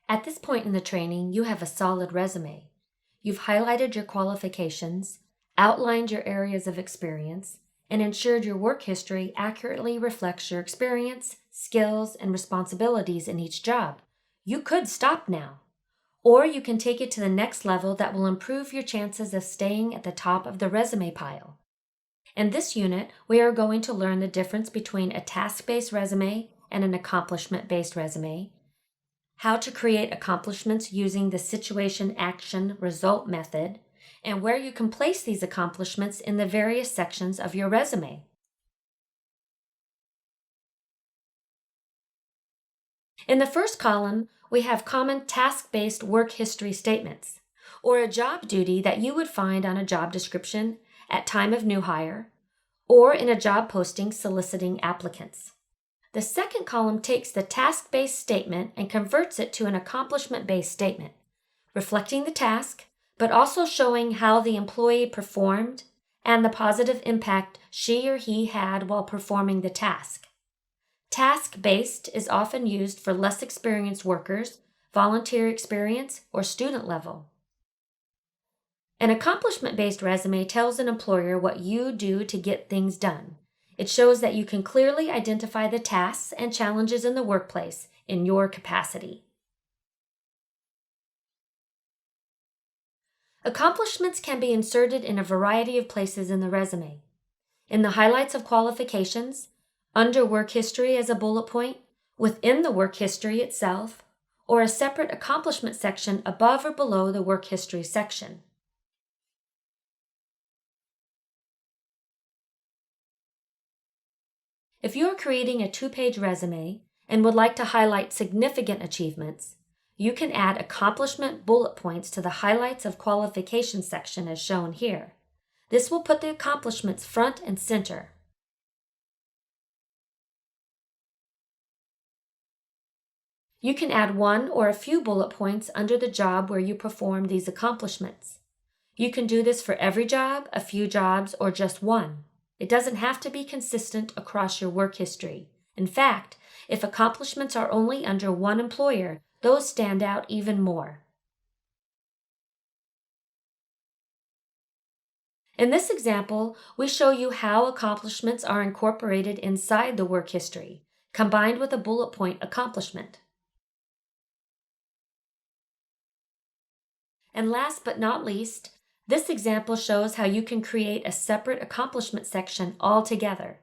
At this point in the training, you have a solid resume. You've highlighted your qualifications, outlined your areas of experience, and ensured your work history accurately reflects your experience, skills, and responsibilities in each job. You could stop now, or you can take it to the next level that will improve your chances of staying at the top of the resume pile. In this unit, we are going to learn the difference between a task-based resume and an accomplishment-based resume, how to create accomplishments using the situation action result method, and where you can place these accomplishments in the various sections of your resume. In the first column, we have common task-based work history statements, or a job duty that you would find on a job description at time of new hire, or in a job posting soliciting applicants. The second column takes the task-based statement and converts it to an accomplishment-based statement, reflecting the task, but also showing how the employee performed and the positive impact she or he had while performing the task. Task-based is often used for less experienced workers, volunteer experience, or student level. An accomplishment-based resume tells an employer what you do to get things done. It shows that you can clearly identify the tasks and challenges in the workplace in your capacity. Accomplishments can be inserted in a variety of places in the resume. In the highlights of qualifications, under work history as a bullet point, within the work history itself, or a separate accomplishment section above or below the work history section. If you are creating a 2-page resume and would like to highlight significant achievements, you can add accomplishment bullet points to the highlights of qualifications section as shown here. This will put the accomplishments front and center. You can add one or a few bullet points under the job where you perform these accomplishments. You can do this for every job, a few jobs, or just one. It doesn't have to be consistent across your work history. In fact, if accomplishments are only under one employer, those stand out even more. In this example, we show you how accomplishments are incorporated inside the work history, combined with a bullet point accomplishment. And last but not least, this example shows how you can create a separate accomplishment section altogether.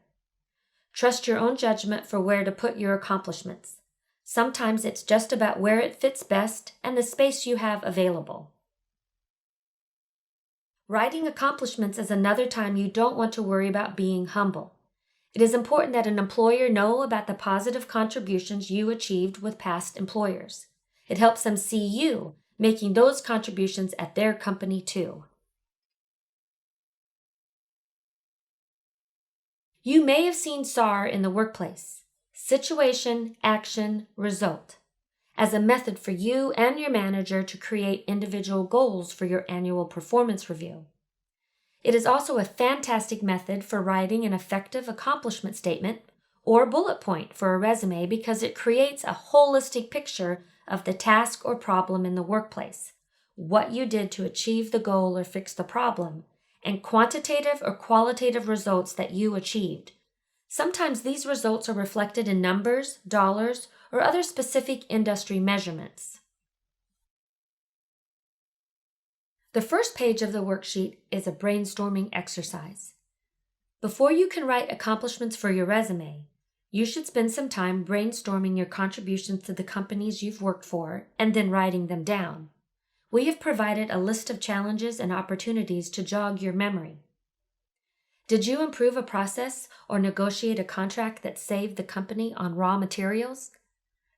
Trust your own judgment for where to put your accomplishments. Sometimes it's just about where it fits best and the space you have available. Writing accomplishments is another time you don't want to worry about being humble. It is important that an employer know about the positive contributions you achieved with past employers. It helps them see you making those contributions at their company too. You may have seen SAR in the workplace, situation, action, result, as a method for you and your manager to create individual goals for your annual performance review. It is also a fantastic method for writing an effective accomplishment statement or bullet point for a resume because it creates a holistic picture of the task or problem in the workplace, what you did to achieve the goal or fix the problem, and quantitative or qualitative results that you achieved. Sometimes these results are reflected in numbers, dollars, or other specific industry measurements. The first page of the worksheet is a brainstorming exercise. Before you can write accomplishments for your resume, you should spend some time brainstorming your contributions to the companies you've worked for and then writing them down. We have provided a list of challenges and opportunities to jog your memory. Did you improve a process or negotiate a contract that saved the company on raw materials?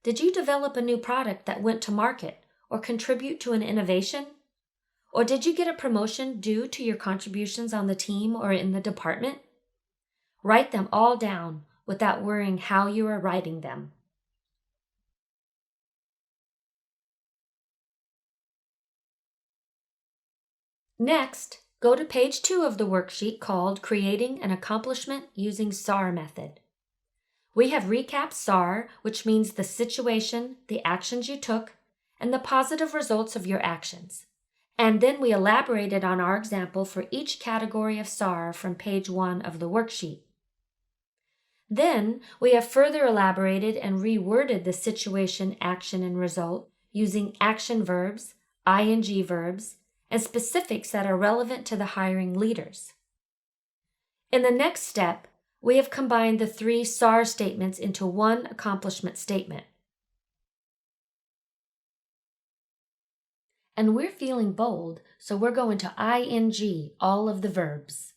Did you develop a new product that went to market or contribute to an innovation? Or did you get a promotion due to your contributions on the team or in the department? Write them all down without worrying how you are writing them. Next, go to page 2 of the worksheet called Creating an Accomplishment Using SAR Method. We have recapped SAR, which means the situation, the actions you took, and the positive results of your actions. And then we elaborated on our example for each category of SAR from page 1 of the worksheet. Then we have further elaborated and reworded the situation, action, and result using action verbs, ing verbs, and specifics that are relevant to the hiring leaders. In the next step, we have combined the 3 SAR statements into one accomplishment statement. And we're feeling bold, so we're going to ing all of the verbs.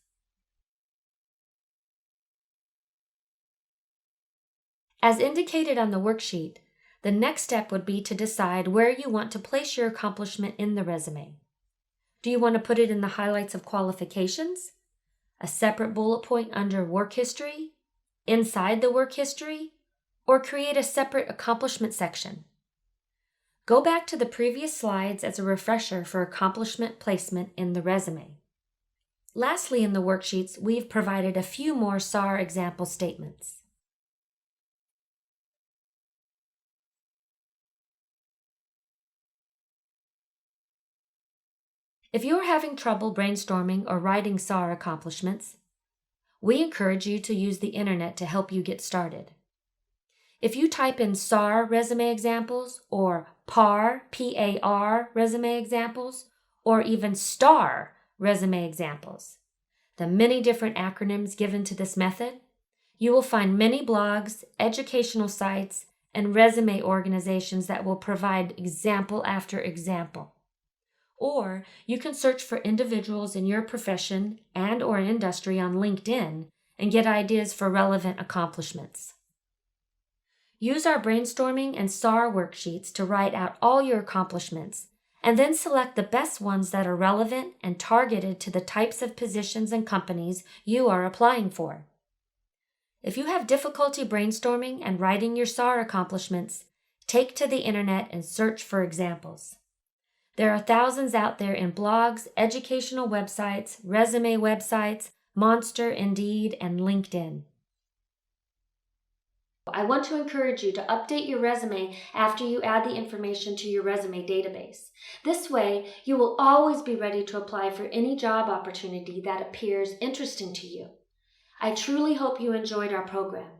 As indicated on the worksheet, the next step would be to decide where you want to place your accomplishment in the resume. Do you want to put it in the highlights of qualifications? A separate bullet point under work history? Inside the work history? Or create a separate accomplishment section? Go back to the previous slides as a refresher for accomplishment placement in the resume. Lastly, in the worksheets, we've provided a few more SAR example statements. If you're having trouble brainstorming or writing SAR accomplishments, we encourage you to use the internet to help you get started. If you type in SAR resume examples or PAR, P-A-R resume examples, or even STAR resume examples, the many different acronyms given to this method, you will find many blogs, educational sites, and resume organizations that will provide example after example. Or you can search for individuals in your profession and or industry on LinkedIn and get ideas for relevant accomplishments. Use our brainstorming and SAR worksheets to write out all your accomplishments, and then select the best ones that are relevant and targeted to the types of positions and companies you are applying for. If you have difficulty brainstorming and writing your SAR accomplishments, take to the internet and search for examples. There are thousands out there in blogs, educational websites, resume websites, Monster, Indeed, and LinkedIn. I want to encourage you to update your resume after you add the information to your resume database. This way, you will always be ready to apply for any job opportunity that appears interesting to you. I truly hope you enjoyed our program.